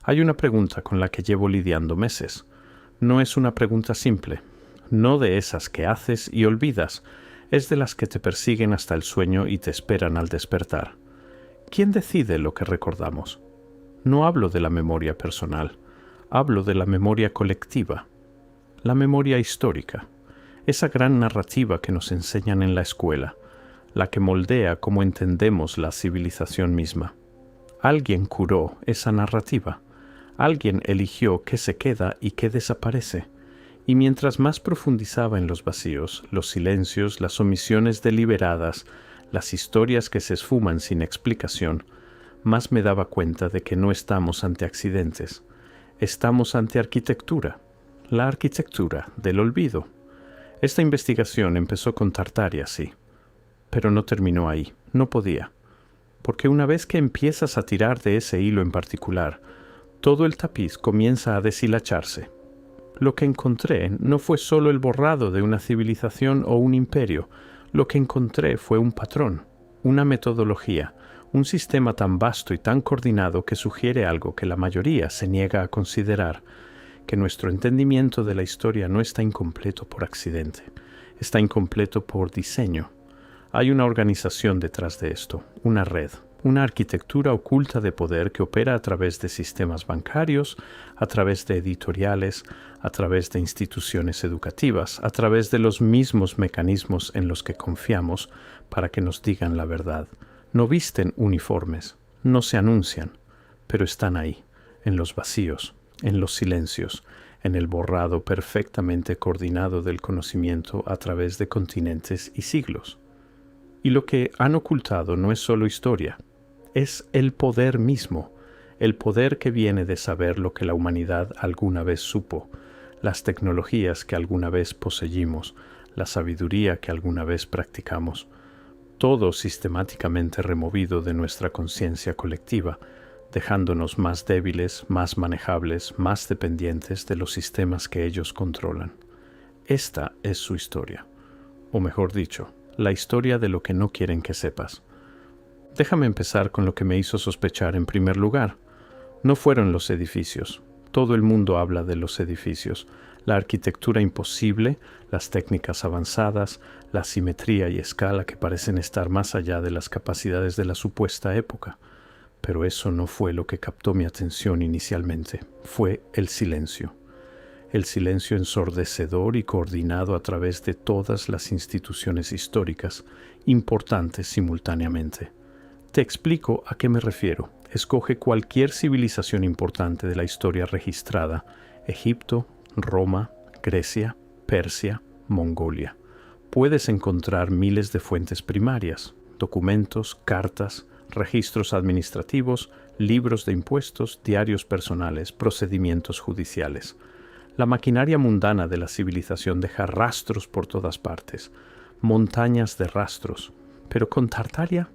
Hay una pregunta con la que llevo lidiando meses. No es una pregunta simple, no de esas que haces y olvidas, es de las que te persiguen hasta el sueño y te esperan al despertar. ¿Quién decide lo que recordamos? No hablo de la memoria personal, hablo de la memoria colectiva, la memoria histórica, esa gran narrativa que nos enseñan en la escuela, la que moldea cómo entendemos la civilización misma. Alguien curó esa narrativa, alguien eligió qué se queda y qué desaparece, y mientras más profundizaba en los vacíos, los silencios, las omisiones deliberadas, las historias que se esfuman sin explicación, más me daba cuenta de que no estamos ante accidentes, estamos ante arquitectura, la arquitectura del olvido. Esta investigación empezó con Tartaria, sí, pero no terminó ahí, no podía, porque una vez que empiezas a tirar de ese hilo en particular, todo el tapiz comienza a deshilacharse. Lo que encontré no fue solo el borrado de una civilización o un imperio, lo que encontré fue un patrón, una metodología, un sistema tan vasto y tan coordinado que sugiere algo que la mayoría se niega a considerar, que nuestro entendimiento de la historia no está incompleto por accidente, está incompleto por diseño. Hay una organización detrás de esto, una red, una arquitectura oculta de poder que opera a través de sistemas bancarios, a través de editoriales, a través de instituciones educativas, a través de los mismos mecanismos en los que confiamos para que nos digan la verdad. No visten uniformes, no se anuncian, pero están ahí, en los vacíos, en los silencios, en el borrado perfectamente coordinado del conocimiento a través de continentes y siglos. Y lo que han ocultado no es solo historia, es el poder mismo, el poder que viene de saber lo que la humanidad alguna vez supo, las tecnologías que alguna vez poseímos, la sabiduría que alguna vez practicamos, todo sistemáticamente removido de nuestra conciencia colectiva, dejándonos más débiles, más manejables, más dependientes de los sistemas que ellos controlan. Esta es su historia, o mejor dicho, la historia de lo que no quieren que sepas. Déjame empezar con lo que me hizo sospechar en primer lugar. No fueron los edificios. Todo el mundo habla de los edificios, la arquitectura imposible, las técnicas avanzadas, la simetría y escala que parecen estar más allá de las capacidades de la supuesta época. Pero eso no fue lo que captó mi atención inicialmente, fue el silencio ensordecedor y coordinado a través de todas las instituciones históricas, importantes simultáneamente. Te explico a qué me refiero. Escoge cualquier civilización importante de la historia registrada: Egipto, Roma, Grecia, Persia, Mongolia. Puedes encontrar miles de fuentes primarias, documentos, cartas, registros administrativos, libros de impuestos, diarios personales, procedimientos judiciales. La maquinaria mundana de la civilización deja rastros por todas partes, montañas de rastros, pero con Tartaria,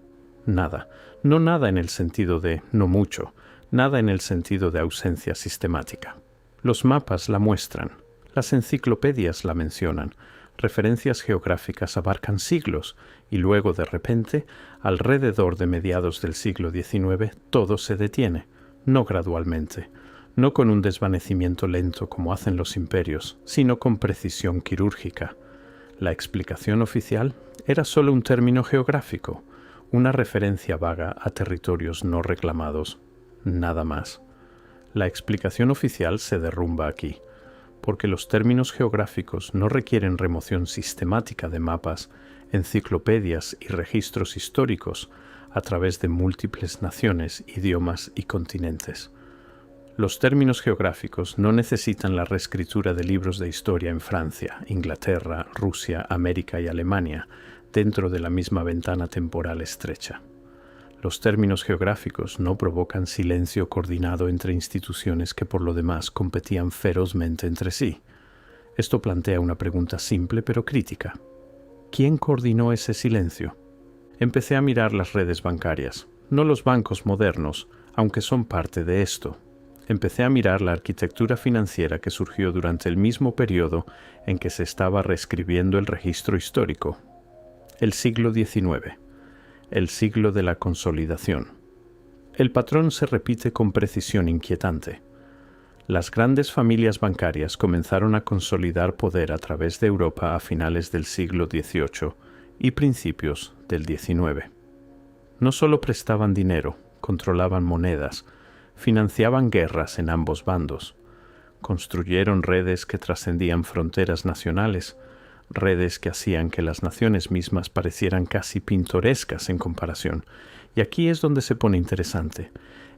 nada. No nada en el sentido de no mucho, nada en el sentido de ausencia sistemática. Los mapas la muestran, las enciclopedias la mencionan, referencias geográficas abarcan siglos y luego de repente, alrededor de mediados del siglo XIX, todo se detiene, no gradualmente, no con un desvanecimiento lento como hacen los imperios, sino con precisión quirúrgica. La explicación oficial era solo un término geográfico, una referencia vaga a territorios no reclamados, nada más. La explicación oficial se derrumba aquí, porque los términos geográficos no requieren remoción sistemática de mapas, enciclopedias y registros históricos a través de múltiples naciones, idiomas y continentes. Los términos geográficos no necesitan la reescritura de libros de historia en Francia, Inglaterra, Rusia, América y Alemania, dentro de la misma ventana temporal estrecha. Los términos geográficos no provocan silencio coordinado entre instituciones que por lo demás competían ferozmente entre sí. Esto plantea una pregunta simple pero crítica. ¿Quién coordinó ese silencio? Empecé a mirar las redes bancarias, no los bancos modernos, aunque son parte de esto. Empecé a mirar la arquitectura financiera que surgió durante el mismo periodo en que se estaba reescribiendo el registro histórico. El siglo XIX, el siglo de la consolidación. El patrón se repite con precisión inquietante. Las grandes familias bancarias comenzaron a consolidar poder a través de Europa a finales del siglo XVIII y principios del XIX. No solo prestaban dinero, controlaban monedas, financiaban guerras en ambos bandos, construyeron redes que trascendían fronteras nacionales, redes que hacían que las naciones mismas parecieran casi pintorescas en comparación. Y aquí es donde se pone interesante.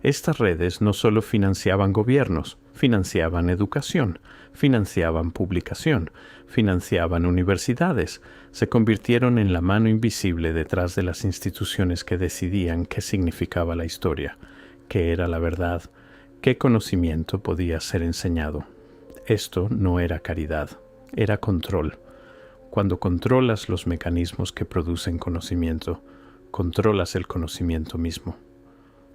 Estas redes no solo financiaban gobiernos, financiaban educación, financiaban publicación, financiaban universidades, se convirtieron en la mano invisible detrás de las instituciones que decidían qué significaba la historia, qué era la verdad, qué conocimiento podía ser enseñado. Esto no era caridad, era control. Cuando controlas los mecanismos que producen conocimiento, controlas el conocimiento mismo.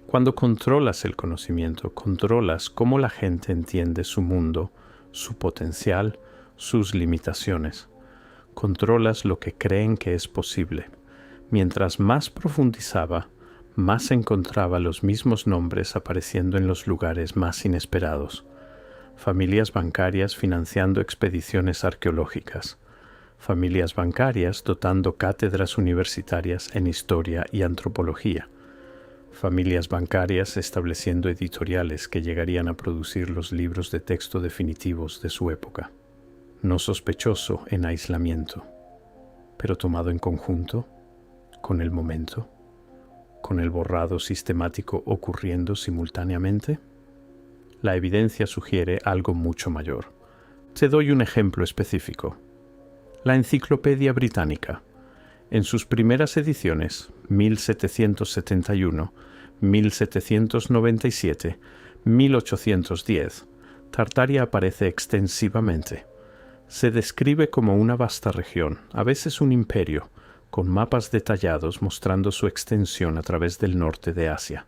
Cuando controlas el conocimiento, controlas cómo la gente entiende su mundo, su potencial, sus limitaciones. Controlas lo que creen que es posible. Mientras más profundizaba, más encontraba los mismos nombres apareciendo en los lugares más inesperados. Familias bancarias financiando expediciones arqueológicas. Familias bancarias dotando cátedras universitarias en historia y antropología. Familias bancarias estableciendo editoriales que llegarían a producir los libros de texto definitivos de su época. No sospechoso en aislamiento, pero tomado en conjunto, con el momento, con el borrado sistemático ocurriendo simultáneamente. La evidencia sugiere algo mucho mayor. Te doy un ejemplo específico. La Enciclopedia Británica. En sus primeras ediciones, 1771, 1797, 1810, Tartaria aparece extensivamente. Se describe como una vasta región, a veces un imperio, con mapas detallados mostrando su extensión a través del norte de Asia.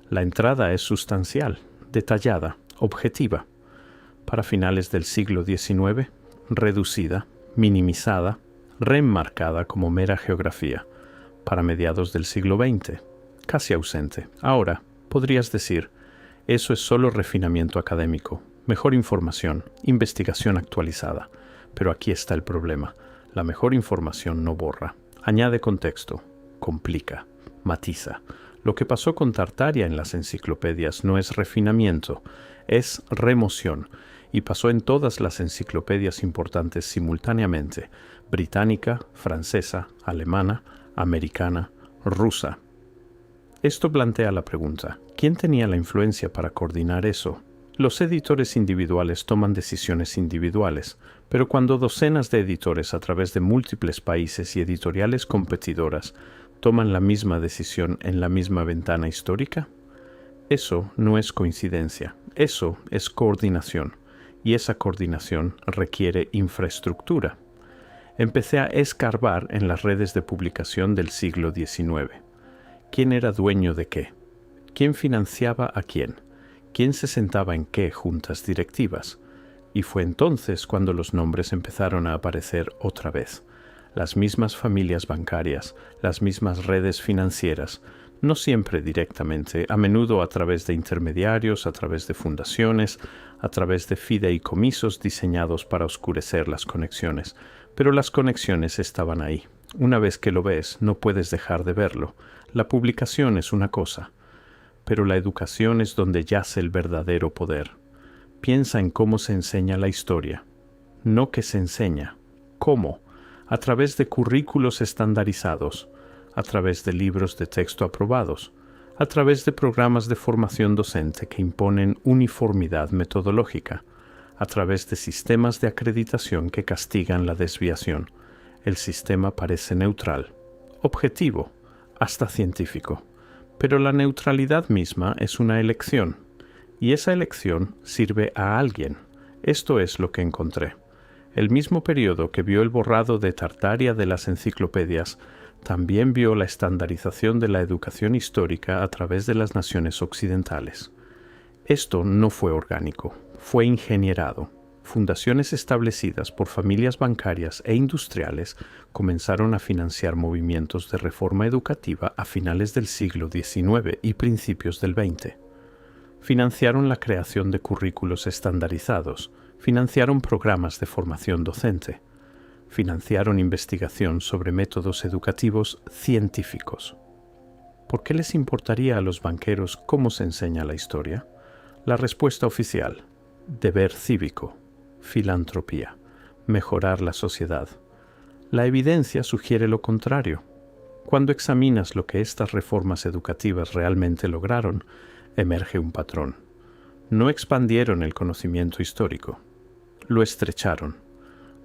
La entrada es sustancial, detallada, objetiva. Para finales del siglo XIX, reducida, minimizada, reenmarcada como mera geografía. Para mediados del siglo XX, casi ausente. Ahora, podrías decir, eso es solo refinamiento académico, mejor información, investigación actualizada. Pero aquí está el problema. La mejor información no borra. Añade contexto, complica, matiza. Lo que pasó con Tartaria en las enciclopedias no es refinamiento, es remoción. Y pasó en todas las enciclopedias importantes simultáneamente, británica, francesa, alemana, americana, rusa. Esto plantea la pregunta, ¿quién tenía la influencia para coordinar eso? Los editores individuales toman decisiones individuales, pero cuando docenas de editores a través de múltiples países y editoriales competidoras toman la misma decisión en la misma ventana histórica, eso no es coincidencia, eso es coordinación. Y esa coordinación requiere infraestructura. Empecé a escarbar en las redes de publicación del siglo XIX. ¿Quién era dueño de qué? ¿Quién financiaba a quién? ¿Quién se sentaba en qué juntas directivas? Y fue entonces cuando los nombres empezaron a aparecer otra vez. Las mismas familias bancarias, las mismas redes financieras, no siempre directamente, a menudo a través de intermediarios, a través de fundaciones, a través de fideicomisos diseñados para oscurecer las conexiones. Pero las conexiones estaban ahí. Una vez que lo ves, no puedes dejar de verlo. La publicación es una cosa, pero la educación es donde yace el verdadero poder. Piensa en cómo se enseña la historia. No qué se enseña. ¿Cómo? A través de currículos estandarizados, a través de libros de texto aprobados, a través de programas de formación docente que imponen uniformidad metodológica, a través de sistemas de acreditación que castigan la desviación. El sistema parece neutral, objetivo, hasta científico, pero la neutralidad misma es una elección, y esa elección sirve a alguien. Esto es lo que encontré. El mismo periodo que vio el borrado de Tartaria de las enciclopedias también vio la estandarización de la educación histórica a través de las naciones occidentales. Esto no fue orgánico, fue ingenierado. fundaciones establecidas por familias bancarias e industriales comenzaron a financiar movimientos de reforma educativa a finales del siglo XIX y principios del XX. Financiaron la creación de currículos estandarizados, financiaron programas de formación docente, financiaron investigación sobre métodos educativos científicos. ¿Por qué les importaría a los banqueros cómo se enseña la historia? La respuesta oficial: deber cívico, filantropía, mejorar la sociedad. La evidencia sugiere lo contrario. Cuando examinas lo que estas reformas educativas realmente lograron, emerge un patrón. No expandieron el conocimiento histórico, lo estrecharon.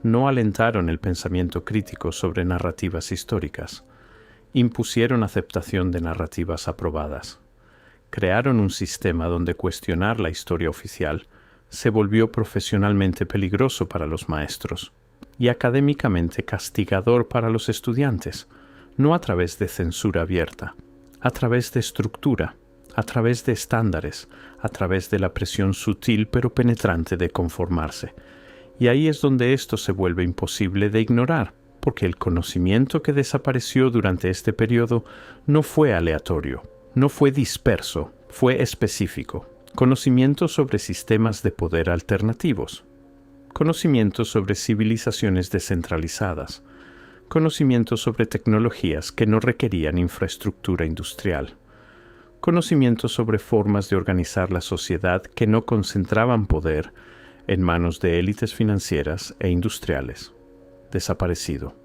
No alentaron el pensamiento crítico sobre narrativas históricas. Impusieron aceptación de narrativas aprobadas. Crearon un sistema donde cuestionar la historia oficial se volvió profesionalmente peligroso para los maestros y académicamente castigador para los estudiantes, no a través de censura abierta, a través de estructura, a través de estándares, a través de la presión sutil pero penetrante de conformarse. Y ahí es donde esto se vuelve imposible de ignorar, porque el conocimiento que desapareció durante este periodo no fue aleatorio, no fue disperso, fue específico. Conocimiento sobre sistemas de poder alternativos, conocimiento sobre civilizaciones descentralizadas, conocimiento sobre tecnologías que no requerían infraestructura industrial, conocimiento sobre formas de organizar la sociedad que no concentraban poder en manos de élites financieras e industriales. Desaparecido.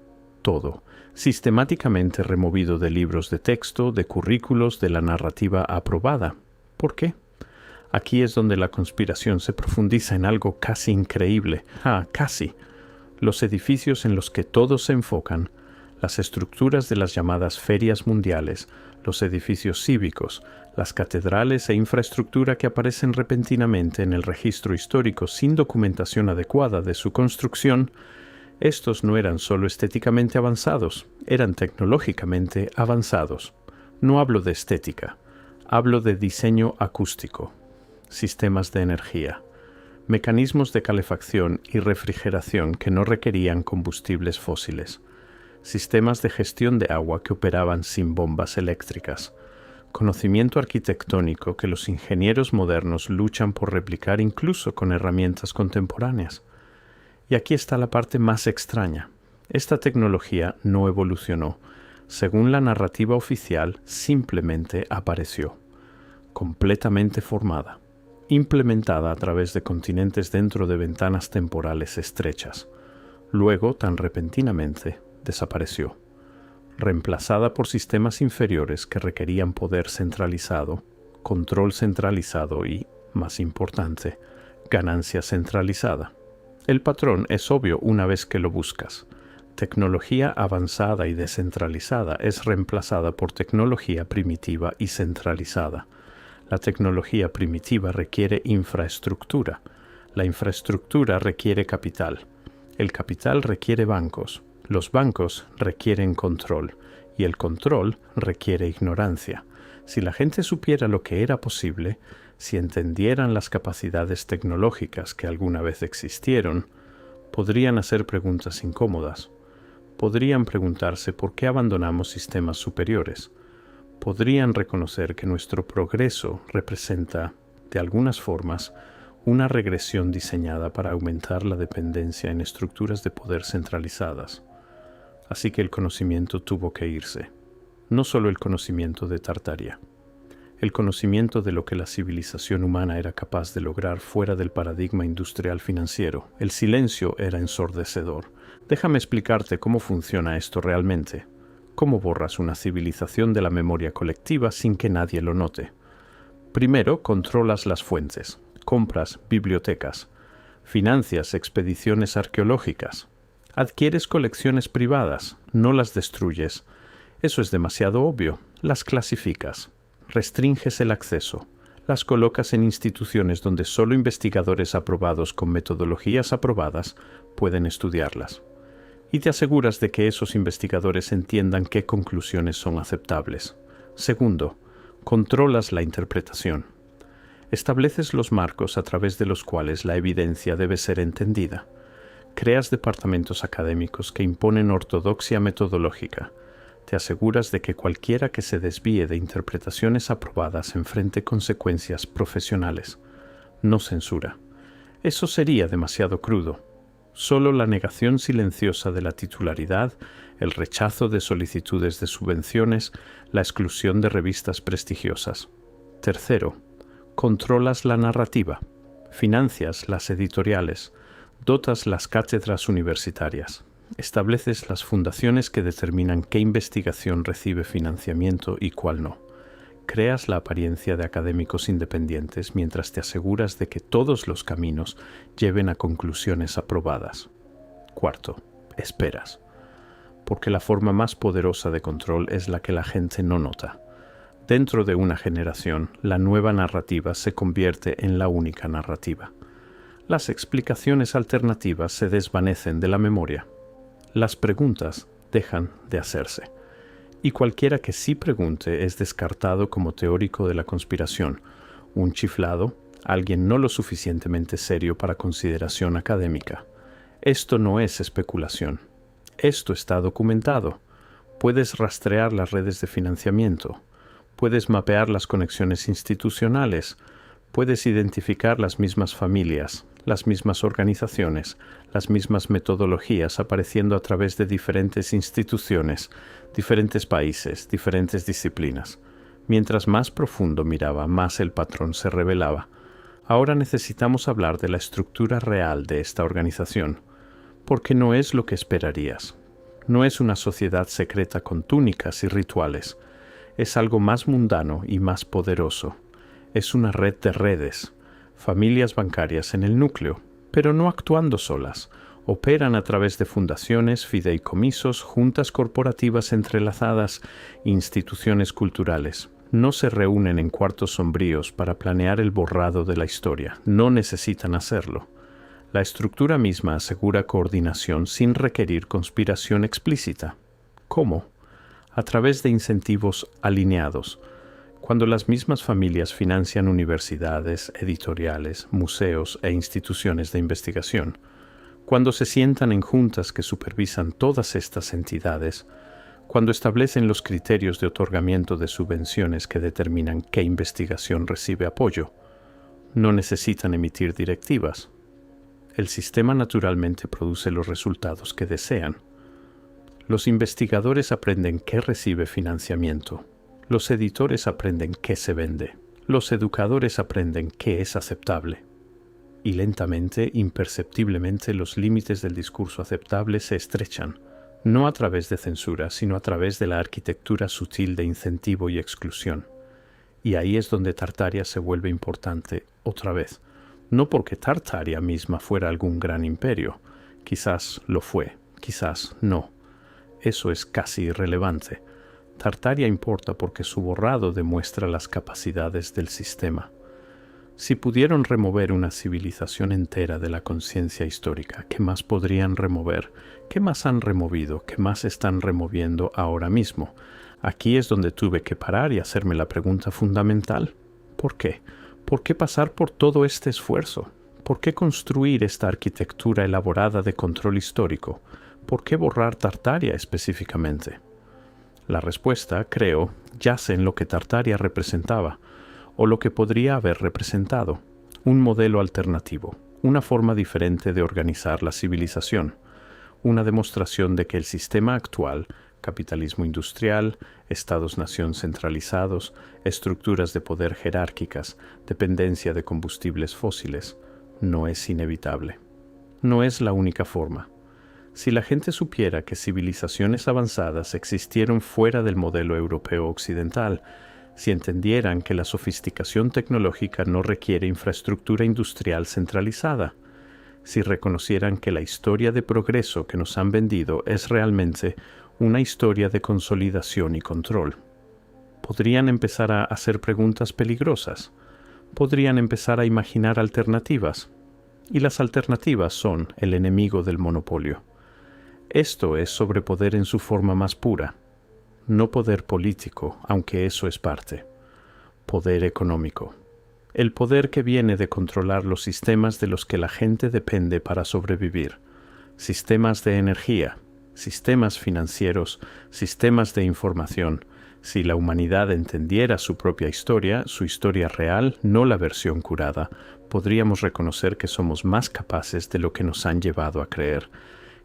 Todo, sistemáticamente removido de libros de texto, de currículos, de la narrativa aprobada. ¿Por qué? Aquí es donde la conspiración se profundiza en algo casi increíble. Casi. Los edificios en los que todos se enfocan, las estructuras de las llamadas ferias mundiales, los edificios cívicos, las catedrales e infraestructura que aparecen repentinamente en el registro histórico sin documentación adecuada de su construcción, estos no eran solo estéticamente avanzados, eran tecnológicamente avanzados. No hablo de estética, hablo de diseño acústico, sistemas de energía, mecanismos de calefacción y refrigeración que no requerían combustibles fósiles, sistemas de gestión de agua que operaban sin bombas eléctricas, conocimiento arquitectónico que los ingenieros modernos luchan por replicar incluso con herramientas contemporáneas. Y aquí está la parte más extraña. Esta tecnología no evolucionó. Según la narrativa oficial, simplemente apareció, completamente formada, implementada a través de continentes dentro de ventanas temporales estrechas. Luego, tan repentinamente, desapareció, reemplazada por sistemas inferiores que requerían poder centralizado, control centralizado y, más importante, ganancia centralizada. El patrón es obvio una vez que lo buscas. Tecnología avanzada y descentralizada es reemplazada por tecnología primitiva y centralizada. La tecnología primitiva requiere infraestructura. La infraestructura requiere capital. El capital requiere bancos. Los bancos requieren control. Y el control requiere ignorancia. Si la gente supiera lo que era posible, si entendieran las capacidades tecnológicas que alguna vez existieron, podrían hacer preguntas incómodas. Podrían preguntarse por qué abandonamos sistemas superiores. Podrían reconocer que nuestro progreso representa, de algunas formas, una regresión diseñada para aumentar la dependencia en estructuras de poder centralizadas. Así que el conocimiento tuvo que irse. No solo el conocimiento de Tartaria. El conocimiento de lo que la civilización humana era capaz de lograr fuera del paradigma industrial financiero. El silencio era ensordecedor. Déjame explicarte cómo funciona esto realmente. ¿Cómo borras una civilización de la memoria colectiva sin que nadie lo note? Primero, controlas las fuentes. Compras bibliotecas. Financias expediciones arqueológicas. Adquieres colecciones privadas. No las destruyes. Eso es demasiado obvio. Las clasificas. Restringes el acceso, las colocas en instituciones donde solo investigadores aprobados con metodologías aprobadas pueden estudiarlas. Y te aseguras de que esos investigadores entiendan qué conclusiones son aceptables. Segundo, controlas la interpretación. Estableces los marcos a través de los cuales la evidencia debe ser entendida. Creas departamentos académicos que imponen ortodoxia metodológica. Te aseguras de que cualquiera que se desvíe de interpretaciones aprobadas enfrente consecuencias profesionales. No censura. Eso sería demasiado crudo. Solo la negación silenciosa de la titularidad, el rechazo de solicitudes de subvenciones, la exclusión de revistas prestigiosas. Tercero, controlas la narrativa, financias las editoriales, dotas las cátedras universitarias, estableces las fundaciones que determinan qué investigación recibe financiamiento y cuál no. Creas la apariencia de académicos independientes mientras te aseguras de que todos los caminos lleven a conclusiones aprobadas. Cuarto, esperas. Porque la forma más poderosa de control es la que la gente no nota. Dentro de una generación, la nueva narrativa se convierte en la única narrativa. Las explicaciones alternativas se desvanecen de la memoria. Las preguntas dejan de hacerse. Y cualquiera que sí pregunte es descartado como teórico de la conspiración, un chiflado, alguien no lo suficientemente serio para consideración académica. Esto no es especulación. Esto está documentado. Puedes rastrear las redes de financiamiento. Puedes mapear las conexiones institucionales. Puedes identificar las mismas familias, las mismas organizaciones, las mismas metodologías apareciendo a través de diferentes instituciones, diferentes países, diferentes disciplinas. Mientras más profundo miraba, más el patrón se revelaba. Ahora necesitamos hablar de la estructura real de esta organización, porque no es lo que esperarías. No es una sociedad secreta con túnicas y rituales. Es algo más mundano y más poderoso. Es una red de redes, familias bancarias en el núcleo, pero no actuando solas. Operan a través de fundaciones, fideicomisos, juntas corporativas entrelazadas, instituciones culturales. No se reúnen en cuartos sombríos para planear el borrado de la historia. No necesitan hacerlo. La estructura misma asegura coordinación sin requerir conspiración explícita. ¿Cómo? A través de incentivos alineados. Cuando las mismas familias financian universidades, editoriales, museos e instituciones de investigación, cuando se sientan en juntas que supervisan todas estas entidades, cuando establecen los criterios de otorgamiento de subvenciones que determinan qué investigación recibe apoyo, no necesitan emitir directivas. El sistema naturalmente produce los resultados que desean. Los investigadores aprenden qué recibe financiamiento. Los editores aprenden qué se vende. Los educadores aprenden qué es aceptable. Y lentamente, imperceptiblemente, los límites del discurso aceptable se estrechan, no a través de censura, sino a través de la arquitectura sutil de incentivo y exclusión. Y ahí es donde Tartaria se vuelve importante otra vez. No porque Tartaria misma fuera algún gran imperio. Quizás lo fue, quizás no. Eso es casi irrelevante. Tartaria importa porque su borrado demuestra las capacidades del sistema. Si pudieron remover una civilización entera de la conciencia histórica, ¿qué más podrían remover? ¿Qué más han removido? ¿Qué más están removiendo ahora mismo? Aquí es donde tuve que parar y hacerme la pregunta fundamental. ¿Por qué? ¿Por qué pasar por todo este esfuerzo? ¿Por qué construir esta arquitectura elaborada de control histórico? ¿Por qué borrar Tartaria específicamente? La respuesta, creo, yace en lo que Tartaria representaba, o lo que podría haber representado, un modelo alternativo, una forma diferente de organizar la civilización, una demostración de que el sistema actual, capitalismo industrial, estados-nación centralizados, estructuras de poder jerárquicas, dependencia de combustibles fósiles, no es inevitable. No es la única forma. Si la gente supiera que civilizaciones avanzadas existieron fuera del modelo europeo occidental, si entendieran que la sofisticación tecnológica no requiere infraestructura industrial centralizada, si reconocieran que la historia de progreso que nos han vendido es realmente una historia de consolidación y control, podrían empezar a hacer preguntas peligrosas, podrían empezar a imaginar alternativas, y las alternativas son el enemigo del monopolio. Esto es sobrepoder en su forma más pura, no poder político, aunque eso es parte, poder económico. el poder que viene de controlar los sistemas de los que la gente depende para sobrevivir, sistemas de energía, sistemas financieros, sistemas de información. Si la humanidad entendiera su propia historia, su historia real, no la versión curada, podríamos reconocer que somos más capaces de lo que nos han llevado a creer,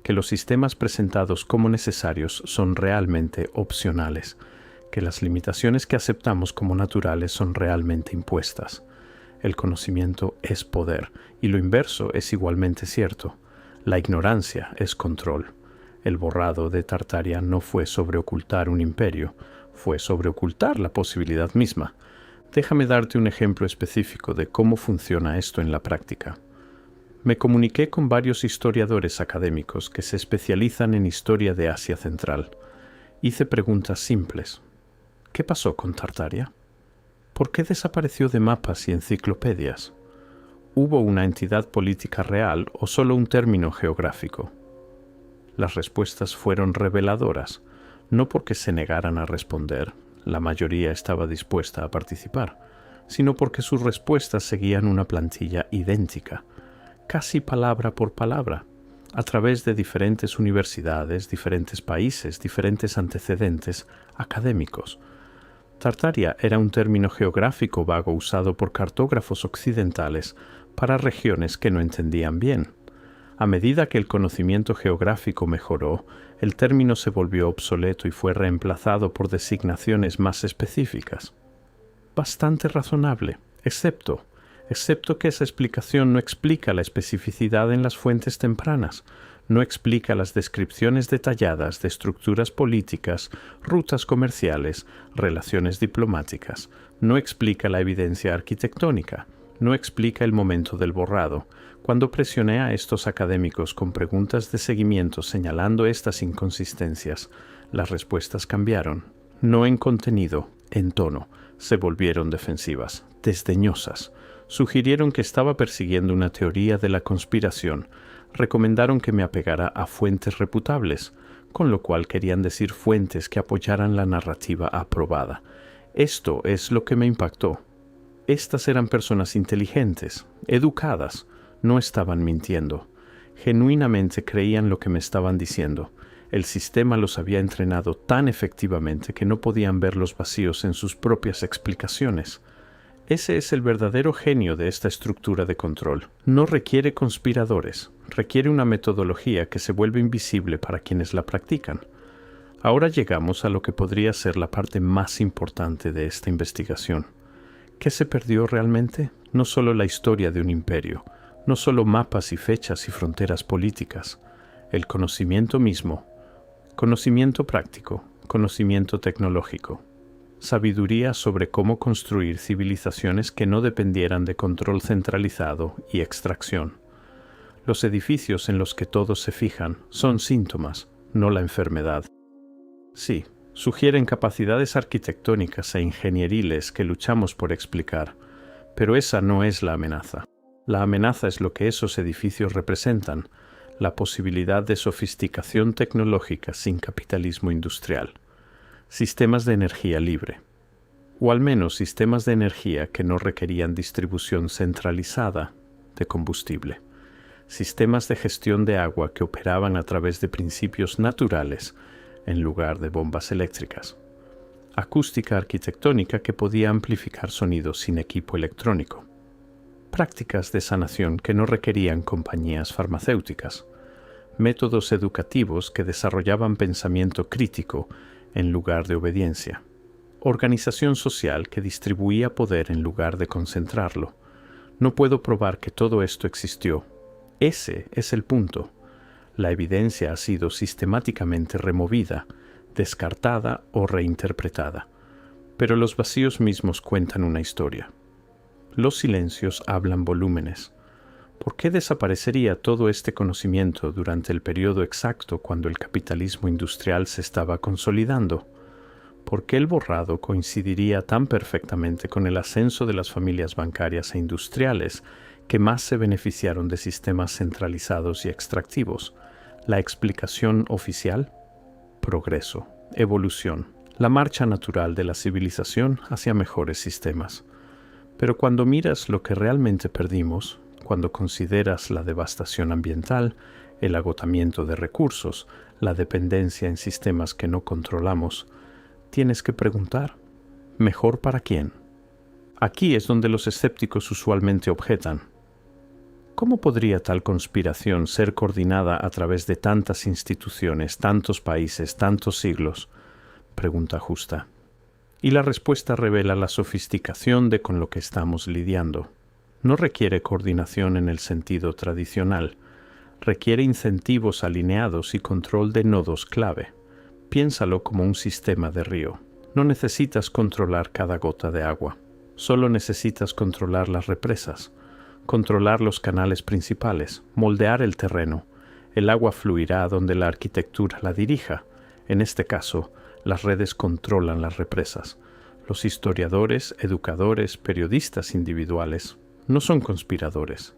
que los sistemas presentados como necesarios son realmente opcionales, que las limitaciones que aceptamos como naturales son realmente impuestas. El conocimiento es poder, y lo inverso es igualmente cierto. La ignorancia es control. El borrado de Tartaria no fue sobre ocultar un imperio, fue sobre ocultar la posibilidad misma. Déjame darte un ejemplo específico de cómo funciona esto en la práctica. Me comuniqué con varios historiadores académicos que se especializan en historia de Asia Central. Hice preguntas simples. ¿Qué pasó con Tartaria? ¿Por qué desapareció de mapas y enciclopedias? ¿Hubo una entidad política real o solo un término geográfico? Las respuestas fueron reveladoras, no porque se negaran a responder, la mayoría estaba dispuesta a participar, sino porque sus respuestas seguían una plantilla idéntica, casi palabra por palabra, a través de diferentes universidades, diferentes países, diferentes antecedentes académicos. Tartaria era un término geográfico vago usado por cartógrafos occidentales para regiones que no entendían bien. A medida que el conocimiento geográfico mejoró, el término se volvió obsoleto y fue reemplazado por designaciones más específicas. Bastante razonable, excepto que esa explicación no explica la especificidad en las fuentes tempranas, no explica las descripciones detalladas de estructuras políticas, rutas comerciales, relaciones diplomáticas, no explica la evidencia arquitectónica, no explica el momento del borrado. Cuando presioné a estos académicos con preguntas de seguimiento señalando estas inconsistencias, las respuestas cambiaron. No en contenido, en tono. Se volvieron defensivas, desdeñosas. Sugirieron que estaba persiguiendo una teoría de la conspiración. Recomendaron que me apegara a fuentes reputables, con lo cual querían decir fuentes que apoyaran la narrativa aprobada. Esto es lo que me impactó. Estas eran personas inteligentes, educadas, no estaban mintiendo. Genuinamente creían lo que me estaban diciendo. El sistema los había entrenado tan efectivamente que no podían ver los vacíos en sus propias explicaciones. Ese es el verdadero genio de esta estructura de control. No requiere conspiradores, requiere una metodología que se vuelve invisible para quienes la practican. Ahora llegamos a lo que podría ser la parte más importante de esta investigación. ¿Qué se perdió realmente? No solo la historia de un imperio, no solo mapas y fechas y fronteras políticas, el conocimiento mismo, conocimiento práctico, conocimiento tecnológico, sabiduría sobre cómo construir civilizaciones que no dependieran de control centralizado y extracción. Los edificios en los que todos se fijan son síntomas, no la enfermedad. Sí, sugieren capacidades arquitectónicas e ingenieriles que luchamos por explicar, pero esa no es la amenaza. La amenaza es lo que esos edificios representan, la posibilidad de sofisticación tecnológica sin capitalismo industrial. Sistemas de energía libre, o al menos sistemas de energía que no requerían distribución centralizada de combustible. Sistemas de gestión de agua que operaban a través de principios naturales en lugar de bombas eléctricas. Acústica arquitectónica que podía amplificar sonidos sin equipo electrónico. Prácticas de sanación que no requerían compañías farmacéuticas. Métodos educativos que desarrollaban pensamiento crítico en lugar de obediencia. Organización social que distribuía poder en lugar de concentrarlo. No puedo probar que todo esto existió. Ese es el punto. La evidencia ha sido sistemáticamente removida, descartada o reinterpretada. Pero los vacíos mismos cuentan una historia. Los silencios hablan volúmenes. ¿Por qué desaparecería todo este conocimiento durante el periodo exacto cuando el capitalismo industrial se estaba consolidando? ¿Por qué el borrado coincidiría tan perfectamente con el ascenso de las familias bancarias e industriales que más se beneficiaron de sistemas centralizados y extractivos? ¿La explicación oficial? Progreso, evolución, la marcha natural de la civilización hacia mejores sistemas. Pero cuando miras lo que realmente perdimos, cuando consideras la devastación ambiental, el agotamiento de recursos, la dependencia en sistemas que no controlamos, tienes que preguntar, ¿mejor para quién? Aquí es donde los escépticos usualmente objetan. ¿Cómo podría tal conspiración ser coordinada a través de tantas instituciones, tantos países, tantos siglos? Pregunta justa. Y la respuesta revela la sofisticación de con lo que estamos lidiando. No requiere coordinación en el sentido tradicional. Requiere incentivos alineados y control de nodos clave. Piénsalo como un sistema de río. No necesitas controlar cada gota de agua. Solo necesitas controlar las represas, controlar los canales principales, moldear el terreno. El agua fluirá donde la arquitectura la dirija. En este caso, las redes controlan las represas. Los historiadores, educadores, periodistas individuales no son conspiradores.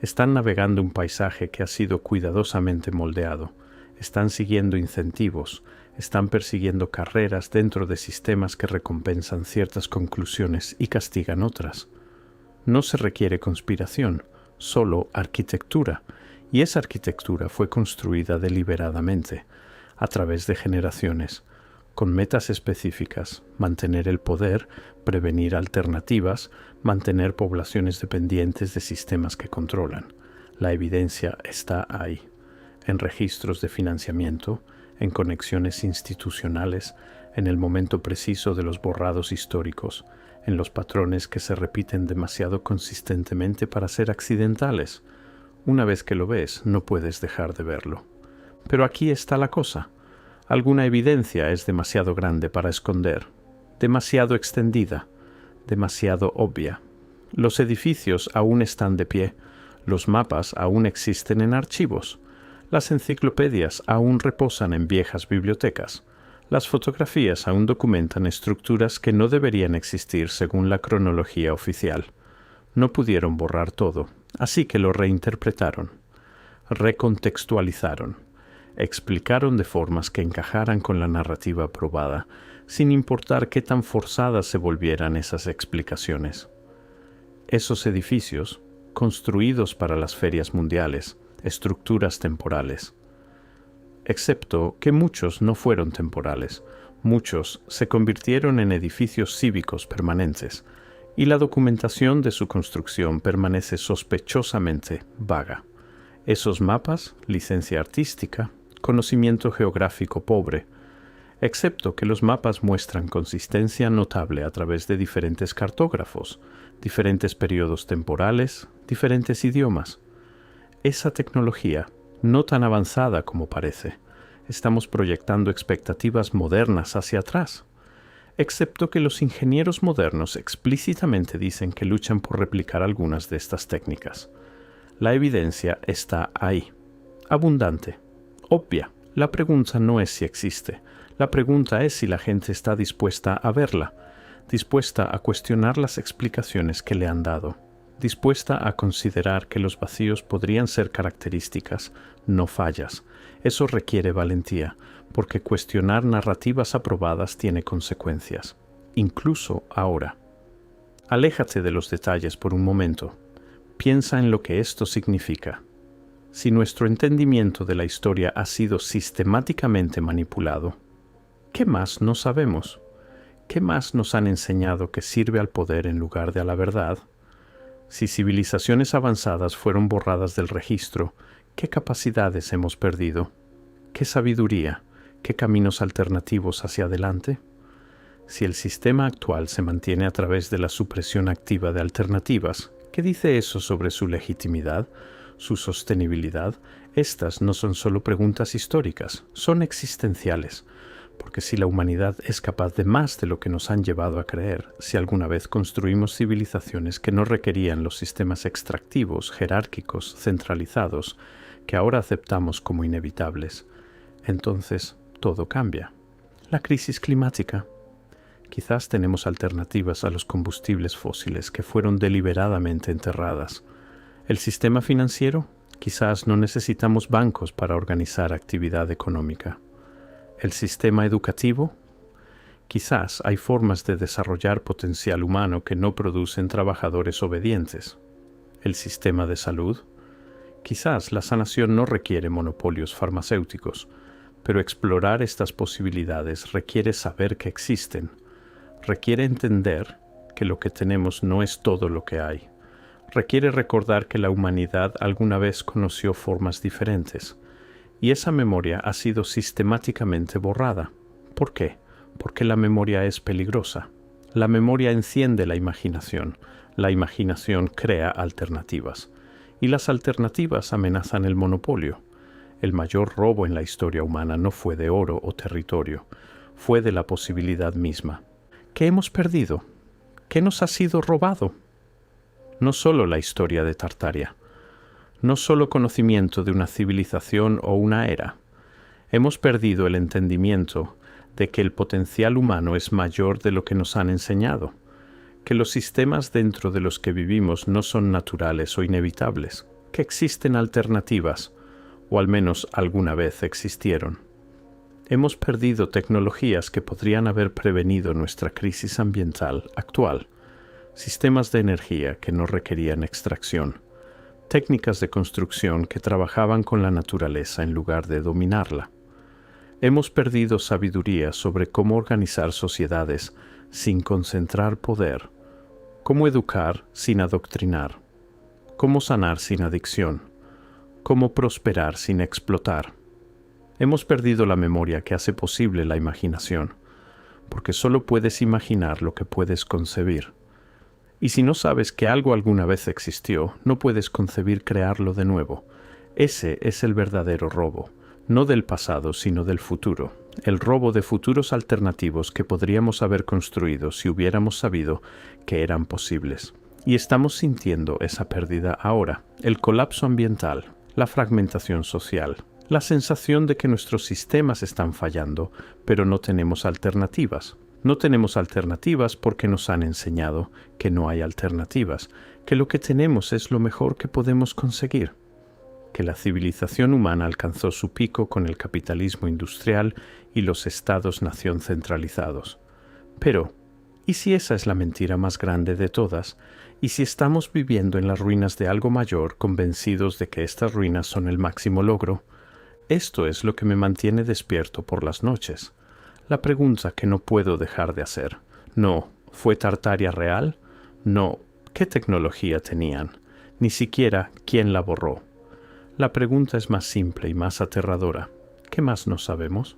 Están navegando un paisaje que ha sido cuidadosamente moldeado. Están siguiendo incentivos. Están persiguiendo carreras dentro de sistemas que recompensan ciertas conclusiones y castigan otras. No se requiere conspiración, solo arquitectura, y esa arquitectura fue construida deliberadamente, a través de generaciones, con metas específicas: mantener el poder, prevenir alternativas, mantener poblaciones dependientes de sistemas que controlan. La evidencia está ahí, en registros de financiamiento, en conexiones institucionales, en el momento preciso de los borrados históricos, en los patrones que se repiten demasiado consistentemente para ser accidentales. Una vez que lo ves, no puedes dejar de verlo. Pero aquí está la cosa. Alguna evidencia es demasiado grande para esconder, demasiado extendida, demasiado obvia. Los edificios aún están de pie, los mapas aún existen en archivos, las enciclopedias aún reposan en viejas bibliotecas, las fotografías aún documentan estructuras que no deberían existir según la cronología oficial. No pudieron borrar todo, así que lo reinterpretaron, recontextualizaron, explicaron de formas que encajaran con la narrativa probada, sin importar qué tan forzadas se volvieran esas explicaciones. Esos edificios, construidos para las ferias mundiales, estructuras temporales. Excepto que muchos no fueron temporales, muchos se convirtieron en edificios cívicos permanentes, y la documentación de su construcción permanece sospechosamente vaga. Esos mapas, licencia artística, conocimiento geográfico pobre, excepto que los mapas muestran consistencia notable a través de diferentes cartógrafos, diferentes periodos temporales, diferentes idiomas. Esa tecnología, no tan avanzada como parece, estamos proyectando expectativas modernas hacia atrás, excepto que los ingenieros modernos explícitamente dicen que luchan por replicar algunas de estas técnicas. La evidencia está ahí, abundante, obvia. La pregunta no es si existe, la pregunta es si la gente está dispuesta a verla, dispuesta a cuestionar las explicaciones que le han dado, dispuesta a considerar que los vacíos podrían ser características, no fallas. Eso requiere valentía, porque cuestionar narrativas aprobadas tiene consecuencias, incluso ahora. Aléjate de los detalles por un momento. Piensa en lo que esto significa. Si nuestro entendimiento de la historia ha sido sistemáticamente manipulado, ¿qué más no sabemos? ¿Qué más nos han enseñado que sirve al poder en lugar de a la verdad? Si civilizaciones avanzadas fueron borradas del registro, ¿qué capacidades hemos perdido? ¿Qué sabiduría? ¿Qué caminos alternativos hacia adelante? Si el sistema actual se mantiene a través de la supresión activa de alternativas, ¿qué dice eso sobre su legitimidad, su sostenibilidad? Estas no son solo preguntas históricas, son existenciales. Porque si la humanidad es capaz de más de lo que nos han llevado a creer, si alguna vez construimos civilizaciones que no requerían los sistemas extractivos, jerárquicos, centralizados, que ahora aceptamos como inevitables, entonces todo cambia. La crisis climática. Quizás tenemos alternativas a los combustibles fósiles que fueron deliberadamente enterradas. El sistema financiero. Quizás no necesitamos bancos para organizar actividad económica. El sistema educativo. Quizás hay formas de desarrollar potencial humano que no producen trabajadores obedientes. ¿El sistema de salud? Quizás la sanación no requiere monopolios farmacéuticos, pero explorar estas posibilidades requiere saber que existen, requiere entender que lo que tenemos no es todo lo que hay, requiere recordar que la humanidad alguna vez conoció formas diferentes, y esa memoria ha sido sistemáticamente borrada. ¿Por qué? Porque la memoria es peligrosa. La memoria enciende la imaginación crea alternativas, y las alternativas amenazan el monopolio. El mayor robo en la historia humana no fue de oro o territorio, fue de la posibilidad misma. ¿Qué hemos perdido? ¿Qué nos ha sido robado? No solo la historia de Tartaria, no solo conocimiento de una civilización o una era. Hemos perdido el entendimiento de que el potencial humano es mayor de lo que nos han enseñado, que los sistemas dentro de los que vivimos no son naturales o inevitables, que existen alternativas, o al menos alguna vez existieron. Hemos perdido tecnologías que podrían haber prevenido nuestra crisis ambiental actual, sistemas de energía que no requerían extracción, técnicas de construcción que trabajaban con la naturaleza en lugar de dominarla. Hemos perdido sabiduría sobre cómo organizar sociedades sin concentrar poder, cómo educar sin adoctrinar, cómo sanar sin adicción, cómo prosperar sin explotar. Hemos perdido la memoria que hace posible la imaginación, porque solo puedes imaginar lo que puedes concebir. Y si no sabes que algo alguna vez existió, no puedes concebir crearlo de nuevo. Ese es el verdadero robo, no del pasado, sino del futuro. El robo de futuros alternativos que podríamos haber construido si hubiéramos sabido que eran posibles. Y estamos sintiendo esa pérdida ahora. El colapso ambiental, la fragmentación social, la sensación de que nuestros sistemas están fallando, pero no tenemos alternativas. No tenemos alternativas porque nos han enseñado que no hay alternativas, que lo que tenemos es lo mejor que podemos conseguir, que la civilización humana alcanzó su pico con el capitalismo industrial y los estados-nación centralizados. Pero, ¿y si esa es la mentira más grande de todas? ¿Y si estamos viviendo en las ruinas de algo mayor, convencidos de que estas ruinas son el máximo logro? Esto es lo que me mantiene despierto por las noches. La pregunta que no puedo dejar de hacer. No, ¿fue Tartaria real? No, ¿qué tecnología tenían? Ni siquiera, ¿quién la borró? La pregunta es más simple y más aterradora. ¿Qué más no sabemos?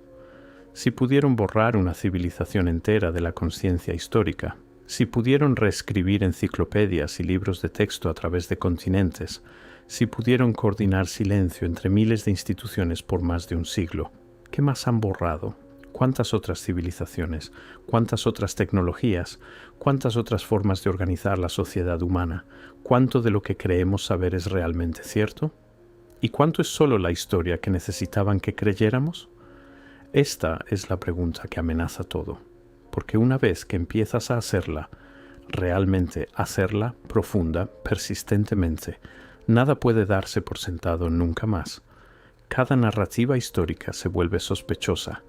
Si pudieron borrar una civilización entera de la conciencia histórica, si pudieron reescribir enciclopedias y libros de texto a través de continentes, si pudieron coordinar silencio entre miles de instituciones por más de un siglo, ¿qué más han borrado? ¿Cuántas otras civilizaciones? ¿Cuántas otras tecnologías? ¿Cuántas otras formas de organizar la sociedad humana? ¿Cuánto de lo que creemos saber es realmente cierto? ¿Y cuánto es solo la historia que necesitaban que creyéramos? Esta es la pregunta que amenaza todo, porque una vez que empiezas a hacerla, realmente hacerla profunda, persistentemente, nada puede darse por sentado nunca más. Cada narrativa histórica se vuelve sospechosa,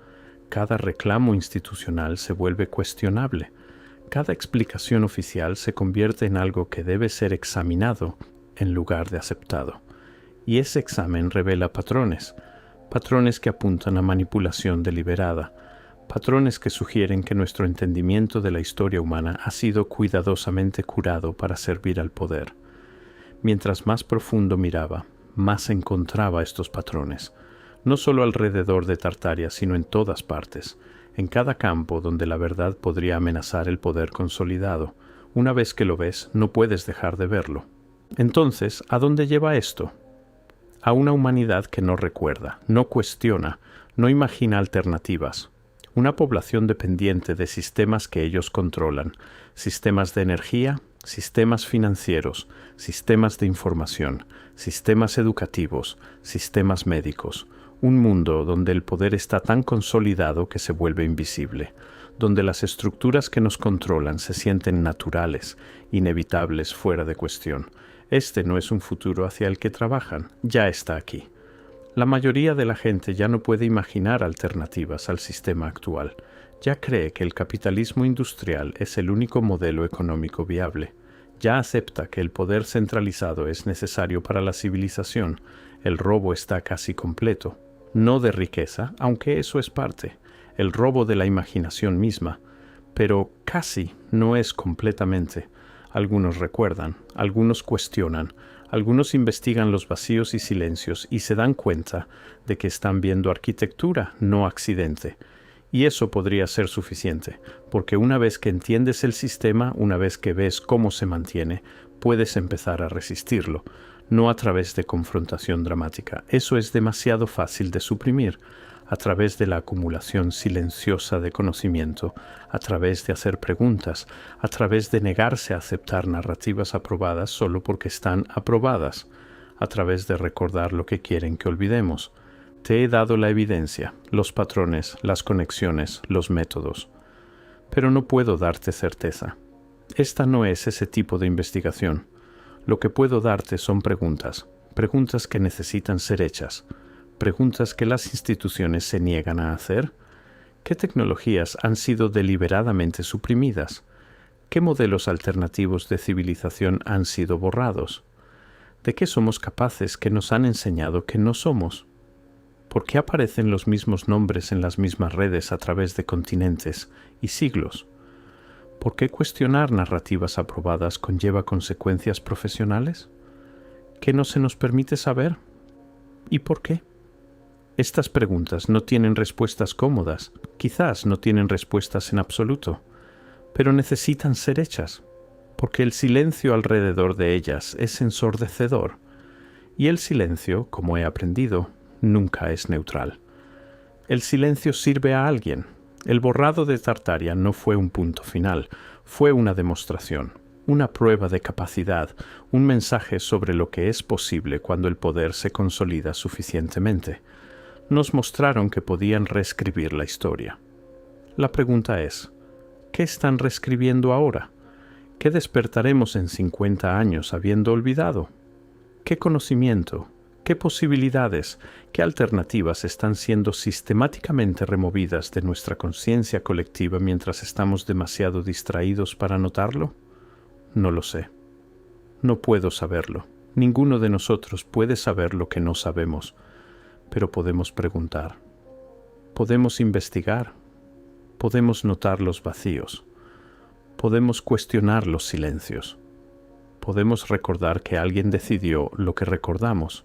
cada reclamo institucional se vuelve cuestionable, cada explicación oficial se convierte en algo que debe ser examinado en lugar de aceptado. Y ese examen revela patrones que apuntan a manipulación deliberada, patrones que sugieren que nuestro entendimiento de la historia humana ha sido cuidadosamente curado para servir al poder. Mientras más profundo miraba, más encontraba estos patrones, no solo alrededor de Tartaria, sino en todas partes, en cada campo donde la verdad podría amenazar el poder consolidado. Una vez que lo ves, no puedes dejar de verlo. Entonces, ¿a dónde lleva esto? A una humanidad que no recuerda, no cuestiona, no imagina alternativas. Una población dependiente de sistemas que ellos controlan, sistemas de energía, sistemas financieros, sistemas de información, sistemas educativos, sistemas médicos. Un mundo donde el poder está tan consolidado que se vuelve invisible, donde las estructuras que nos controlan se sienten naturales, inevitables, fuera de cuestión. Este no es un futuro hacia el que trabajan, ya está aquí. La mayoría de la gente ya no puede imaginar alternativas al sistema actual. Ya cree que el capitalismo industrial es el único modelo económico viable. Ya acepta que el poder centralizado es necesario para la civilización. El robo está casi completo. No de riqueza, aunque eso es parte. El robo de la imaginación misma. Pero casi no es completamente. Algunos recuerdan, algunos cuestionan, algunos investigan los vacíos y silencios y se dan cuenta de que están viendo arquitectura, no accidente. Y eso podría ser suficiente, porque una vez que entiendes el sistema, una vez que ves cómo se mantiene, puedes empezar a resistirlo, no a través de confrontación dramática. Eso es demasiado fácil de suprimir, a través de la acumulación silenciosa de conocimiento, a través de hacer preguntas, a través de negarse a aceptar narrativas aprobadas solo porque están aprobadas, a través de recordar lo que quieren que olvidemos. Te he dado la evidencia, los patrones, las conexiones, los métodos. Pero no puedo darte certeza. Esta no es ese tipo de investigación. Lo que puedo darte son preguntas, preguntas que necesitan ser hechas, preguntas que las instituciones se niegan a hacer. ¿Qué tecnologías han sido deliberadamente suprimidas? ¿Qué modelos alternativos de civilización han sido borrados? ¿De qué somos capaces que nos han enseñado que no somos? ¿Por qué aparecen los mismos nombres en las mismas redes a través de continentes y siglos? ¿Por qué cuestionar narrativas aprobadas conlleva consecuencias profesionales? ¿Qué no se nos permite saber? ¿Y por qué? Estas preguntas no tienen respuestas cómodas, quizás no tienen respuestas en absoluto, pero necesitan ser hechas, porque el silencio alrededor de ellas es ensordecedor, y el silencio, como he aprendido, nunca es neutral. El silencio sirve a alguien. El borrado de Tartaria no fue un punto final, fue una demostración, una prueba de capacidad, un mensaje sobre lo que es posible cuando el poder se consolida suficientemente. Nos mostraron que podían reescribir la historia. La pregunta es, ¿qué están reescribiendo ahora? ¿Qué despertaremos en 50 años habiendo olvidado? ¿Qué conocimiento, qué posibilidades, qué alternativas están siendo sistemáticamente removidas de nuestra conciencia colectiva mientras estamos demasiado distraídos para notarlo? No lo sé. No puedo saberlo. Ninguno de nosotros puede saber lo que no sabemos. Pero podemos preguntar, podemos investigar, podemos notar los vacíos, podemos cuestionar los silencios, podemos recordar que alguien decidió lo que recordamos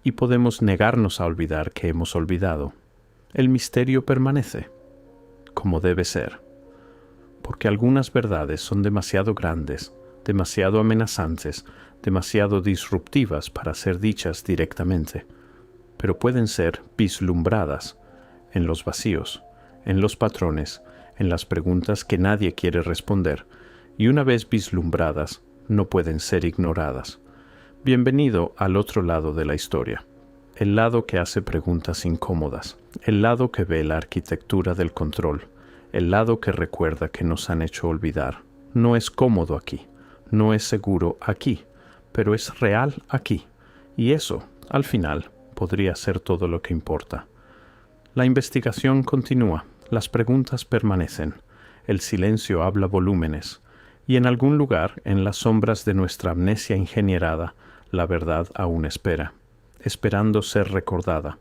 y podemos negarnos a olvidar que hemos olvidado. El misterio permanece, como debe ser, porque algunas verdades son demasiado grandes, demasiado amenazantes, demasiado disruptivas para ser dichas directamente. Pero pueden ser vislumbradas en los vacíos, en los patrones, en las preguntas que nadie quiere responder, y una vez vislumbradas, no pueden ser ignoradas. Bienvenido al otro lado de la historia, el lado que hace preguntas incómodas, el lado que ve la arquitectura del control, el lado que recuerda que nos han hecho olvidar. No es cómodo aquí, no es seguro aquí, pero es real aquí, y eso, al final, podría ser todo lo que importa. La investigación continúa, las preguntas permanecen, el silencio habla volúmenes, y en algún lugar, en las sombras de nuestra amnesia ingenierada, la verdad aún espera, esperando ser recordada.